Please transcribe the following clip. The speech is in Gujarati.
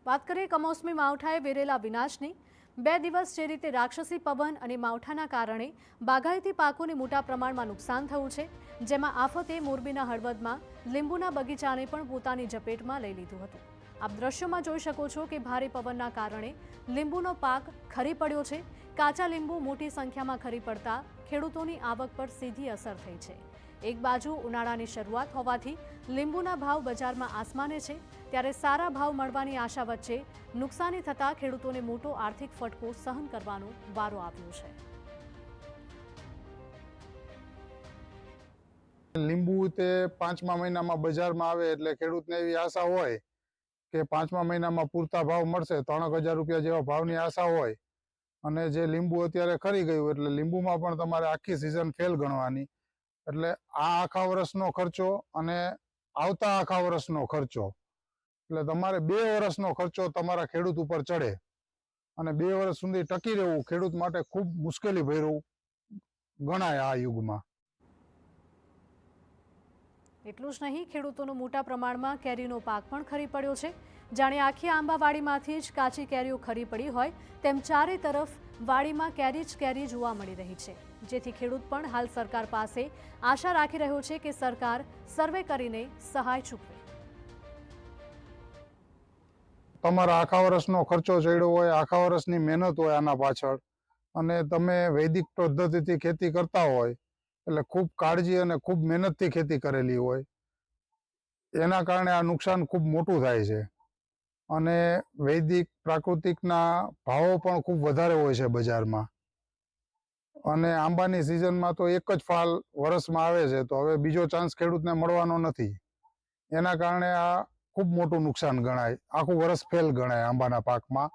વાત કરીએ કમોસમી માવઠાએ વેરેલા વિનાશની। 2 દિવસ જે રીતે રાક્ષસી પવન અને માવઠાના કારણે બાગાયતી પાકોને મોટા પ્રમાણમાં નુકસાન થયું છે, જેમાં આફતે મોરબીના હળવદમાં લીંબુના બગીચાને પણ પોતાની ઝપેટમાં લઈ લીધું હતું। આપ દ્રશ્યોમાં જોઈ શકો છો કે ભારે પવનના કારણે લીંબુનો પાક ખરી પડ્યો છે। કાચા લીંબુ મોટી સંખ્યામાં ખરી પડતા ખેડૂતોની આવક પર સીધી અસર થઈ છે। એક બાજુ ઉનાળાની શરૂઆત હોવાથી લીંબુના ભાવ બજારમાં આસમાને છે, ત્યારે સારા ભાવ મળવાની આશા વચ્ચે નુકસાની થતાં ખેડૂતોને મોટો આર્થિક ફટકો સહન કરવાનો વારો આવ્યો છે। લીંબુ તે 5મા મહિનામાં બજારમાં આવે એટલે ખેડૂતને એવી આશા હોય કે 5મા મહિનામાં પૂરતા ભાવ મળશે, 3,000 રૂપિયા જેવા ભાવની આશા હોય। અને જે લીંબુ અત્યારે ખરી ગયું એટલે લીંબુમાં પણ તમારે આખી સિઝન ફેલ ગણવાની। એટલે આ આખા વર્ષનો ખર્ચો અને આવતા આખા વર્ષનો ખર્ચો, એટલે તમારે 2 વર્ષનો ખર્ચો તમારા ખેડૂત ઉપર ચડે અને 2 વર્ષ સુધી ટકી રહેવું ખેડૂત માટે ખૂબ મુશ્કેલી ભર્યું ગણાય આ યુગમાં। એટલું જ નહીં, ખેડૂતોનો મોટા પ્રમાણમાં કેરીનો પાક પણ ખરી પડ્યો છે। જાણે આખી આંબાવાડીમાંથી જ કાચી કેરીઓ ખરી પડી હોય તેમ ચારે તરફ વાડીમાં કેરી જ કેરી જોવા મળી રહી છે, જેથી ખેડૂત પણ હાલ સરકાર પાસે આશા રાખી રહ્યો છે કે સરકાર સર્વે કરીને સહાય ચૂકવે। તમારા આખા વર્ષનો ખર્ચો ચડ્યો હોય, આખા વર્ષની મહેનત હોય આના પાછળ, અને તમે વૈદિક પદ્ધતિથી ખેતી કરતા હોય એટલે ખૂબ કાળજી અને ખૂબ મહેનતથી ખેતી કરેલી હોય, એના કારણે આ નુકસાન ખૂબ મોટું થાય છે। અને વૈદિક પ્રાકૃતિકના ભાવો પણ ખૂબ વધારે હોય છે બજારમાં। અને આંબાની સિઝનમાં તો એક જ ફાલ વર્ષમાં આવે છે, તો હવે બીજો ચાન્સ ખેડૂતને મળવાનો નથી। એના કારણે આ ખૂબ મોટું નુકસાન ગણાય, આખું વર્ષ ફેલ ગણાય આંબાના પાકમાં।